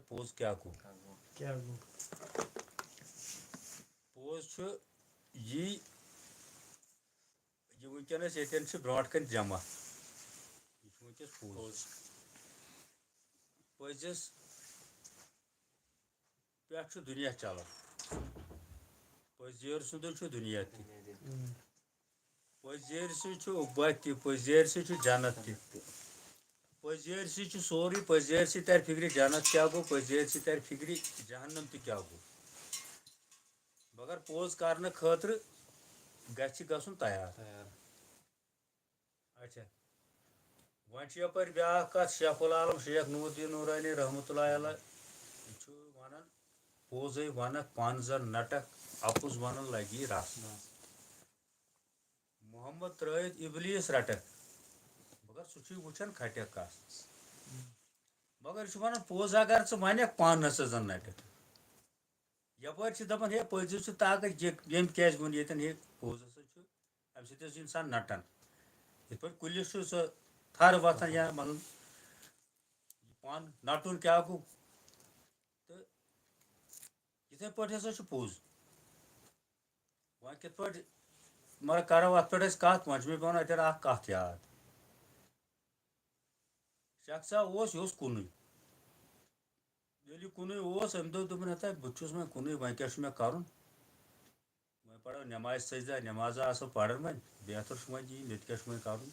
pose کیا گو کیا گو pose چھُ یی یہ ونکس یتن برونٹ کن جمع یہ ونکس پوز پزس پہ دنیا چلان پزیر سندے دنیا تہ پزیر سی عقبہ تہ پزیر سی جنت تہ پزیر سی سوری پزیر سی تر فکر جنت کیا گو پزیر سی تر فکر جہنم تہ کیا گو مگر پوز کرنے خاطر گھن تیار اچھا وۄنۍ چھُ یپٲرۍ بیٛاکھ کتھ شیخ العالم شیخ نور الدین نورانی رحمتہ اللہ علیہ یہِ چھُ ونان پوٚزے ونکھ پن زن نٹکھ اپُز ونُن لگی رس محمد ترٲیِتھ ابلیس رٹکھ مگر سُہ چھُے وٕچھان کھٹکھ کس مگر یہِ چھُ ونان پوٚز اگر ژٕ ونکھ پانس ژٕ زن نٹکھ یپٲرۍ چھِ دپان ہے پٔزِس چھُ طاقت ییٚمۍ کیازِ ووٚن ییٚتٮ۪ن ہے پوٚز ہسا چھُ امہِ سۭتۍ حظ چھُ انسان نٹان یِتھ پٲٹھۍ کُلِس چھُ سُہ تھر وۄتھان یا مطلب پن نٹُن کیاہ گوٚو تہٕ یِتھے پٲٹھۍ ہسا چھُ پوٚز وۄنۍ کِتھ پٲٹھۍ مگر کرو اتھ پٮ۪ٹھ أسۍ کتھ وۄنۍ چھُ مےٚ پیٚوان اتٮ۪ن اکھ کتھ یاد شخصا اوس یہِ اوس کُنُے ییٚلہِ یہِ کُنُے اوس أمۍ دوٚپ دوٚپُن ہتا بہٕ چھُس وۄنۍ کُنُے وۄنۍ کیاہ چھُ مےٚ کرُن وۄنۍ پرو نٮ۪مازِ سجدہ نٮ۪مازا آسو پران وۄنۍ بہتر چھُ وۄنۍ یی مےٚ تہِ کیاہ چھُ وۄنۍ کرُن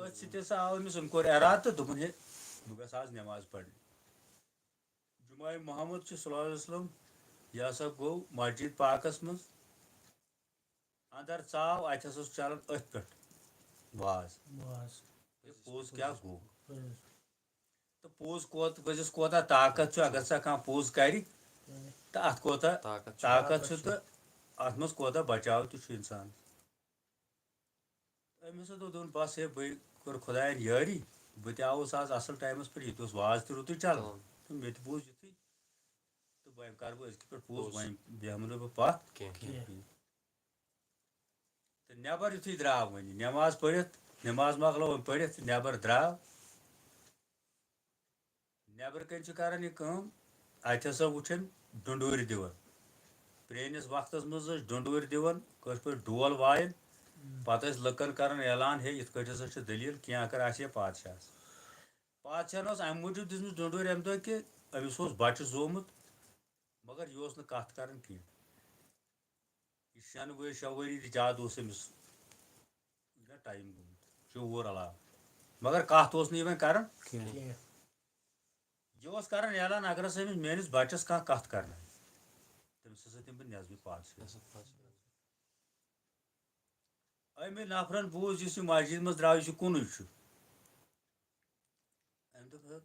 أتھۍ سۭتۍ ہسا آو أمِس أمۍ کوٚر ارادٕ تہٕ دوٚپُن ہے بہٕ گژھٕ آز نٮ۪ماز پرنہِ جمعہ محمد چھُ صلی اللہ علیہ وسلم یہِ ہسا گوٚو مسجد پاکس منٛز اندر ژاو اتہِ ہسا اوس چلان أتھۍ پٮ۪ٹھ واز پوٚز کیاہ گوٚو تہٕ پوٚز پٔزِس کوتاہ طاقت چھُ اگر سا کانٛہہ پوٚز کرِ تہٕ اتھ کوتاہ طاقت چھُ تہٕ اتھ منٛز کوتاہ بچاو تہِ چھُ انسان أمۍ ہسا دوٚپ دوٚپُن بس ہے بہٕ کوٚر خۄداین یٲری بہٕ تہِ آوُس آز اصل ٹایمس پٮ۪ٹھ ییٚتہِ اوس واز تہِ رُتُے چلان تہٕ مےٚ تہِ بوٗز یِتھُے تہٕ وۄنۍ کرٕ بہٕ أزکہِ پٮ۪ٹھ پوٚز وۄنۍ بیہمہٕ نہٕ بہٕ پتھ کینٛہہ تہٕ نٮ۪بر یِتھُے درٛاو وۄنۍ نٮ۪ماز پٔرِتھ نٮ۪ماز مۄکلٲو أمۍ پٔرِتھ نٮ۪بر درٛاو نٮ۪برٕ کٔنۍ چھِ کران یہِ کٲم اتہِ ہسا وٕچھ أمۍ ڈُنڈوٗرۍ دِوان پرٲنِس وقتس منٛز ٲسۍ ڈُنڈوٗرۍ دِوان کٲشِر پٲٹھۍ ڈول وایان پتہٕ ٲسۍ لُکن کران اعلان ہے یِتھ کٲٹھۍ ہسا چھِ دٔلیٖل کینٛہہ اگر آسہِ ہے پادشاہس پادشاہن ٲس امہِ موٗجوٗب دِژمٕژ ڈُنڈوٗرۍ امہِ دۄہ کہِ أمِس اوس بچہِ زومُت مگر یہِ اوس نہٕ کتھ کران کینٛہہ یہِ شیٚن ؤری 6 ؤری تہِ زیادٕ اوس أمِس ٹایم گوٚمُت شعوٗر علاوٕ مگر کتھ اوس نہٕ یہِ وۄنۍ کران کینٛہہ یہِ اوس کران اعلان اگر ہسا أمِس میٲنِس بچس کانٛہہ کتھ کرنایہِ تٔمِس ہسا دِمہٕ بہٕ نٮ۪صبہِ پادشاہی أمۍ نفرن بوٗز یُس یہِ مسجد منٛز درٛاو یُس یہِ کُنُے چھُ أمۍ دوٚپ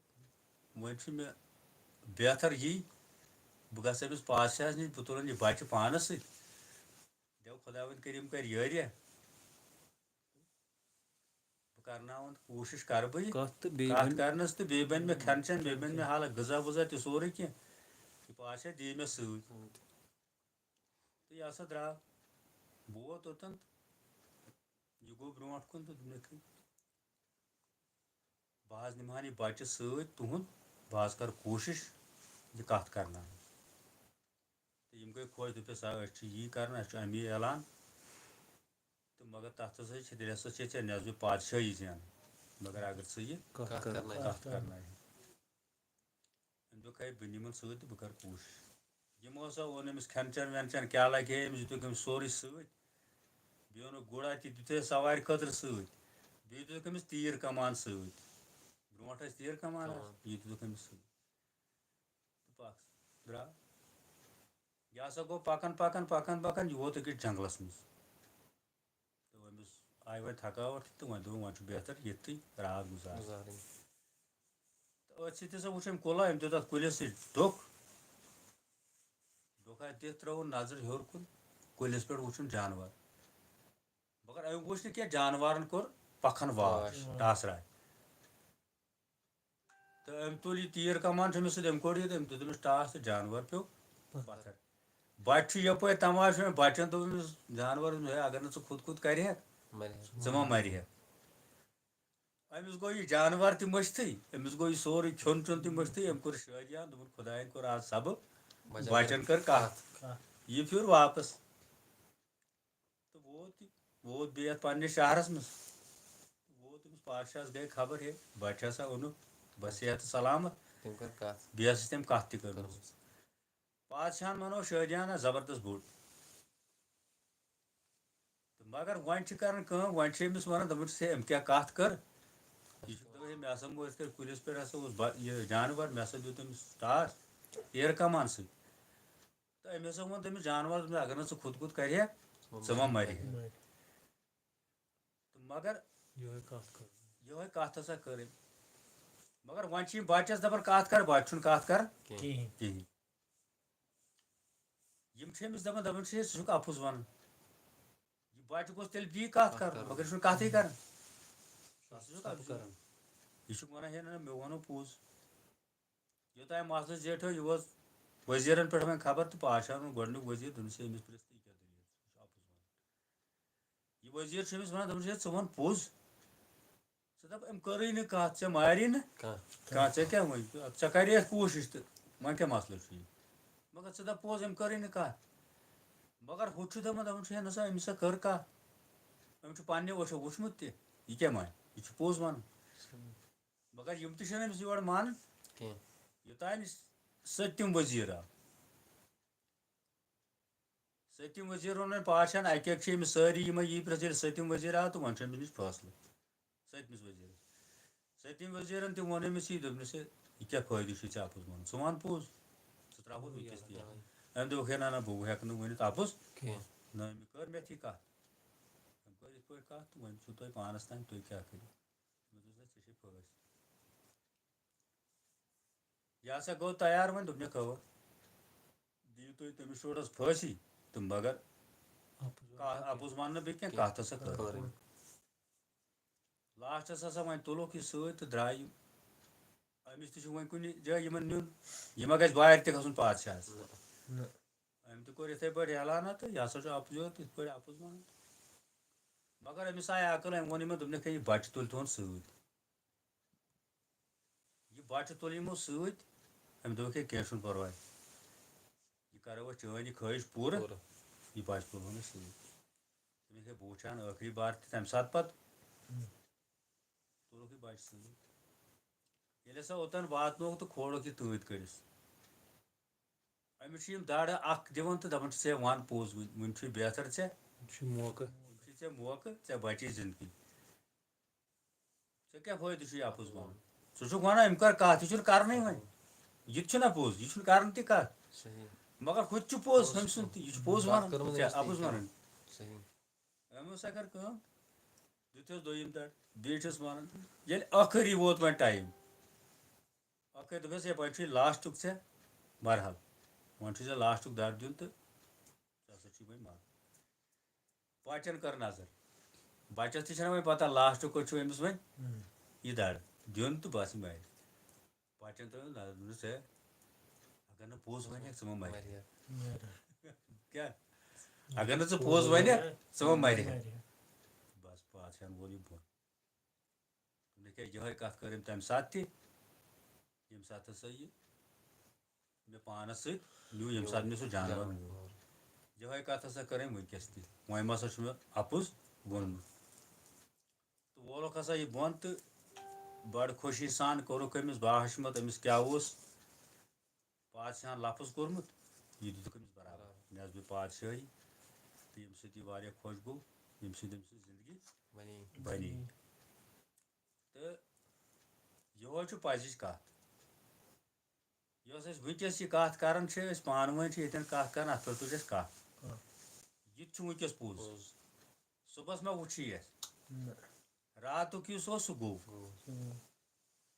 وۄنۍ چھُ مےٚ بہتر یی بہٕ گژھٕ أمِس پادشاہس نِش بہٕ تُلن یہِ بچہِ پانس سۭتۍ دپ خۄداوند کٔرِم کرِ یٲریا بہٕ کرناون کوٗشش کرٕ بہٕ یہِ کتھ کرنس تہٕ بیٚیہِ بنہِ مےٚ کھٮ۪ن چٮ۪ن بیٚیہِ بنہِ مےٚ حالت غذا وزا تہِ سورُے کینٛہہ یہِ پادشاہ دِیہِ مےٚ سۭتۍ تہٕ یہِ ہسا درٛاو بہٕ ووت اوٚتن یہِ گوٚو برونٛٹھ کُن تہٕ دوٚپنکھ بہٕ حظ نِمہٕ ہن یہِ بچہِ سۭتۍ تُہُنٛد بہٕ حظ کرٕ کوٗشش یہِ کتھ کرناوٕنۍ تہٕ یِم گٔے خۄش دوٚپُکھ آ أسۍ چھِ یی کران اسہِ چھُ امی اعلان تہٕ مگر تتھ ہسا چھِ تیٚلہِ ہسا چھِ ژےٚ نٮ۪صبہِ پادشٲہی زینٕنۍ مگر اگر ژٕ یہِ کتھ کرنایہِ أمۍ دوٚپ ہے بہٕ نِمن سۭتۍ تہٕ بہٕ کرٕ کوٗشش یِمو ہسا اوٚن أمِس کھٮ۪ن چٮ۪ن وٮ۪ن چٮ۪ن کیٛاہ لگہِ ہے أمِس دِتُکھ أمِس سورُے سۭتۍ بیٚیہِ اوٚنُکھ گُرا تہِ دِتُکھ سوارِ خٲطرٕ سۭتۍ بیٚیہِ دِتُکھ أمِس تیٖر کمان سۭتۍ برونٛٹھ ٲسۍ تیٖر کمان یہِ دِتُکھ أمِس سۭتۍ تہٕ پکھ درٛاو یہِ ہسا گوٚو پکان پکان پکان پکان یہِ ووت أکِس جنگلس منٛز تہٕ أمِس آیہِ وۄنۍ تھکاوٹ تہٕ وۄنۍ دوٚپ وۄنۍ چھُ بہتر ییٚتھٕے راتھ گُزارٕنۍ تہٕ أتھۍ سۭتۍ ہسا وٕچھ أمۍ کُلا أمۍ دیُت اتھ کُلِس سۭتۍ ڈوٚکھ ڈوٚکھا دِتھ ترٲوٕن نظر ہیوٚر کُن کُلِس پٮ۪ٹھ وٕچھُن جانور مگر أمۍ وٕچھ نہٕ کینٛہہ جانورن کوٚر پکھن واش ٹاسراے تہٕ أمۍ تُل یہِ تیٖر کمان چھُ أمِس سۭتۍ أمۍ کوٚڑ یہِ تہٕ أمۍ دیُت أمِس ٹاس تہٕ جانور پیوٚو پتھر بچہِ چھُ یپٲرۍ تماشہٕ وٕچھان بچن دوٚپ أمِس جانورن ہے اگر نہٕ ژٕ خُد خُد کرِہکھ ژٕ ما مرِہکھ أمِس گوٚو یہِ جانوَر تہِ مٔشتٕے أمِس گوٚو یہِ سورُے کھیوٚن چیوٚن تہِ مٔشتٕے أمۍ کوٚر شٲدیان دوٚپُن خۄدایَن کوٚر آز سبب بَچَن کٔر کَتھ یہِ پھیوٗر واپَس تہٕ ووت بیٚیہِ یَتھ پنٛنِس شہرَس منٛز ووت أمِس پادشاہَس گٔے خبر ہے بَچہِ ہسا اوٚنُکھ بصحت تہٕ سلامت بیٚیہِ ہسا تٔمۍ کَتھ تہِ کٔرمٕژ پادشاہن منوو شٲدیانہ زبردست بوٚڑ تہٕ مگر وۄنۍ چھِ کران کٲم وۄنۍ چھِ أمِس وَنان دَپان چھِس ہے أمۍ کیٛاہ کَتھ کٔر یہِ چھُ دَپان ہے مےٚ ہسا موٗد یِتھ کٔنۍ کُلِس پٮ۪ٹھ ہسا اوس یہِ جانوَر مےٚ ہسا دیُت أمِس ٹاس تیرٕ کمان سۭتۍ تہٕ أمۍ ہسا ووٚن تٔمِس جانوَرَس اگر نہٕ ژٕ خُد کَرِہا ژٕ ما مَرِہا تہٕ مگر یِہوے کَتھ ہسا کٔر أمۍ مگر وۄنۍ چھِ یِم بَچَس دَپان کَتھ کَر بَچہِ چھُنہٕ کَتھ کَران کِہیٖنۍ یِم چھِ أمِس دَپان چھِ ہے ژٕ چھُکھ اَپُز وَنان یہِ بَچہِ گوٚژھ تیٚلہِ بیٚیہِ کَتھ کَرُن مگر یہِ چھُنہٕ کَتھٕے کَران یہِ چھُکھ وَنان ہے نہ مےٚ ووٚنُو پوٚز یوٚتانۍ مسلہٕ زیٹھیو یہِ ووت ؤزیٖرَن پٮ۪ٹھ وۄنۍ خبر تہٕ پادشاہَن ووٚن گۄڈٕنیُک ؤزیٖر دوٚپنَس ہے أمِس پِرٛژھ تہٕ یہِ کیٛاہ دٔلیٖل یہِ چھُ اَپُز وَنان یہِ ؤزیٖر چھُ أمِس وَنان دَپان ہے ژٕ وَن پوٚز ژٕ دَپ أمۍ کٔرٕے نہٕ کَتھ ژےٚ ماری نہٕ کانٛہہ ژےٚ کیٛاہ وۄنۍ ژےٚ کَریتھ کوٗشِش تہٕ وۄنۍ کیٛاہ مَسلہٕ چھُ یہِ مگر ژٕ دَپ پوٚز أمۍ کٔرٕے نہٕ کَتھ مگر ہُہ چھُ دَپان چھُ ہے نہ سا أمِس ہا کٔر کَتھ أمۍ چھُ پنٛنیو أچھو وٕچھمُت تہِ یہِ کیٛاہ مانہِ یہِ چھُ پوٚز وَنان مگر یِم تہِ چھِنہٕ أمِس یورٕ مانان یوٚتانۍ سٔتِم ؤزیٖر آو سٔتِم ؤزیٖر ووٚن وۄنۍ پادشاہَن اَکہِ اَکہِ چھِ أمِس سٲری یِمَے یی پرٛژھ ییٚلہِ سٔتِم ؤزیٖر آو تہٕ وۄنۍ چھُ أمِس نِش فٲصلہٕ سٔتمِس ؤزیٖرَس سٔتِم ؤزیٖرَن تہِ ووٚن أمِس یی دوٚپنَس ہے یہِ کیٛاہ فٲیدٕ چھُے ژےٚ اَپُز وَنُن ژٕ وَن پوٚز ژٕ ترٛاوُن وٕنۍکٮ۪س تہِ أمۍ دوٚپُکھ ہے نہ نہ بہٕ ہٮ۪کہٕ نہٕ ؤنِتھ اَپُز نہ أمۍ کٔر مےٚ تھی کَتھ أمۍ کٔر یِتھ پٲٹھۍ کَتھ تہٕ وۄنۍ چھُو تۄہہِ پانَس تانۍ تُہۍ کیٛاہ کٔرِو مےٚ دوٚپُس ژےٚ چھے پھٲسۍ یہِ ہسا گوٚو تیار وۄنۍ دوٚپنکھ اَوا دِیِو تُہۍ تٔمِس شُرس پھٲنٛسی تہٕ مگر اَپُز وَنہٕ نہٕ بیٚیہِ کینٛہہ کَتھ ہسا کٔر لاسٹَس ہسا وۄنۍ تُلُکھ یہِ سۭتۍ تہٕ درٛاے یِم أمِس تہِ چھُ وۄنۍ کُنہِ جایہِ یِمن نیُن یہِ ما گژھِ وارِ تہِ کھسُن پادشاہس أمۍ تہِ کوٚر یِتھٕے پٲٹھۍ اعلانا تہٕ یہِ ہسا چھُ اَپزُے یوت یِتھ پٲٹھۍ اَپُز وَنان مگر أمِس آیہِ عقل أمۍ ووٚن یِمن دوٚپنکھ ہے یہِ بَچہِ تُلۍتُہُن سۭتۍ یہِ بَچہِ تُل یِمو سۭتۍ أمۍ دوٚپُکھ ہے کینٛہہ چھُنہٕ پَرواے یہِ کَرو أسۍ چٲنۍ یہِ خٲہِش پوٗرٕ یہِ بَچہِ تُلہون أسۍ سۭتۍ دوٚپنکھ ہے بہٕ وٕچھِ ہن ٲخری بار تہِ تَمہِ ساتہٕ پَتہٕ تُلُکھ یہِ بَچہِ سۭتۍ ییٚلہِ ہسا اوٚتَن واتنووُکھ تہٕ کھولُکھ یہِ تۭتۍ کٔرِس أمِس چھِ یِم دَرٕ اَکھ دِوان تہٕ دَپان چھِس ہے وَن پوٚز وٕنہِ چھُے بہتر ژےٚ چھُے ژےٚ موقعہٕ ژےٚ بَچی زِندگی ژےٚ کیٛاہ فٲیدٕ چھُے اَپُز وَنُن ژٕ چھُکھ وَنان أمۍ کٔر کَتھ یہِ چھُنہٕ کَرنٕے وۄنۍ یہِ تہِ چھُنہ پوٚز یہِ چھُنہٕ کَران تہِ کَتھ مگر ہُہ تہِ چھُ پوٚز أمۍ سُنٛد تہِ یہِ چھُ پوٚز وَنان ژےٚ اَپُز وَنان أمۍ ہسا کٔر کٲم دِتہوس دوٚیِم دَر بیٚیہِ چھِس وَنان ییٚلہِ ٲخٕری ووت وۄنۍ ٹایم ٲخٕر دوٚپُس ہے وۄنۍ چھُے لاسٹُک ژےٚ مرحل وۄنۍ چھُے ژےٚ لاسٹُک در دیُن تہٕ ژٕ ہسا چھُے وۄنۍ مَرُن بَچَن کٔر نظر بَچَس تہِ چھَنہ وۄنۍ پَتہ لاسٹُک چھُ أمِس وۄنۍ یہِ دَر دیُن تہٕ بَس یہِ مَرِ بَچَن ترٛٲوٕس نظر دوٚپنَس ہے اگر نہٕ پوٚز وَنٮ۪کھ ژٕ مہ مَرِہا کیٛاہ اگر نہٕ ژٕ پوٚز وَنٮ۪کھ ژٕ مہ مَرِہا بَس بادشاہَن وول یہِ بۄن دوٚپنکھ ہے یِہوٚے کَتھ کٔر أمۍ تَمہِ ساتہٕ تہِ ییٚمہِ ساتہٕ ہسا یہِ مےٚ پانَس سۭتۍ نیوٗ ییٚمہِ ساتہٕ مےٚ سُہ جانوَر نیوٗ یِہوٚے کَتھ ہسا کٔر أمۍ وٕنۍکٮ۪س تہِ وۄنۍ مہ سا چھُ مےٚ اَپُز ووٚنمُت تہٕ وولُکھ ہسا یہِ بۄن تہٕ بَڑٕ خوشی سان کوٚرُکھ أمِس باہشمت أمِس کیٛاہ اوس پادشاہَن لفظ کوٚرمُت یہِ دِتُکھ أمِس برابر مےٚ حظ بیوٗ پادشٲہی تہٕ ییٚمہِ سۭتۍ یہِ واریاہ خۄش گوٚو ییٚمہِ سۭتۍ أمۍ سٕنٛز زندگی بنے تہٕ یِہوٚے چھُ پَزِچ کَتھ یۄس أسۍ وٕنۍکٮ۪س یہِ کَتھ کَران چھِ أسۍ پانہٕ ؤنۍ چھِ ییٚتٮ۪ن کَتھ کَران اَتھ پٮ۪ٹھ تُج اَسہِ کَتھ یہِ تہِ چھُ وٕنۍکٮ۪س پوٚز صُبحس مہ وٕچھِ اَسہِ راتُک یُس اوس سُہ گوٚو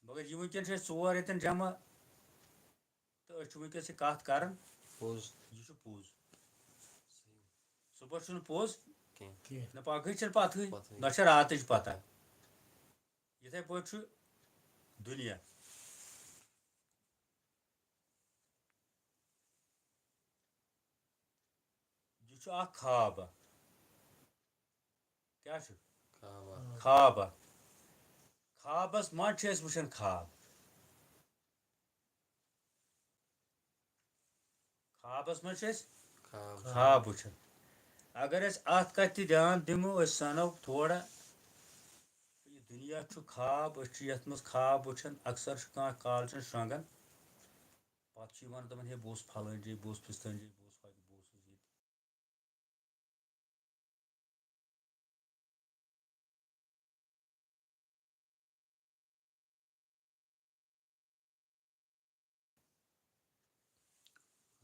مگر یہِ وٕنۍکٮ۪ن چھِ أسۍ ژور ییٚتٮ۪ن جمع تہٕ أسۍ چھِ وٕنۍکٮ۪س یہِ کَتھ کَران یہِ چھُ پوٚز صُبحس چھُنہٕ پوٚز نہ پَگہٕچ چھَنہٕ پَتہٕے نہ چھےٚ راتٕچ پَتہ یِتھَے پٲٹھۍ چھُ دُنیا یہِ چھُ اکھ خاب اکھ کیٛاہ چھُ خواب اکھ خوابس منٛز چھِ أسۍ وٕچھان خواب خوابس منٛز چھِ أسۍ خواب وٕچھان اگر أسۍ اَتھ کَتھِ تہِ دیان دِمو أسۍ سَنو تھوڑا یہِ دُنیا چھُ خواب أسۍ چھِ یَتھ منٛز خواب وٕچھان اکثر چھُ کانٛہہ کالچَن شۄنٛگان پَتہٕ چھُ یہِ وَنان دَپان ہے بہٕ اوسُس پھلٲنۍ جایہِ بہٕ اوسُس فِستٲنۍ جایہِ بہٕ اوسُس ہوٚتہِ بہٕ اوسُس ییٚتہِ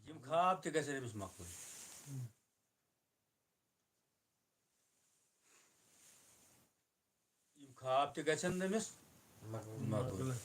یِم خواب تہِ گژھن أمِس مۄکلٕنۍ یِم خواب تہِ گژھن نہٕ أمِس مۄکلٕنۍ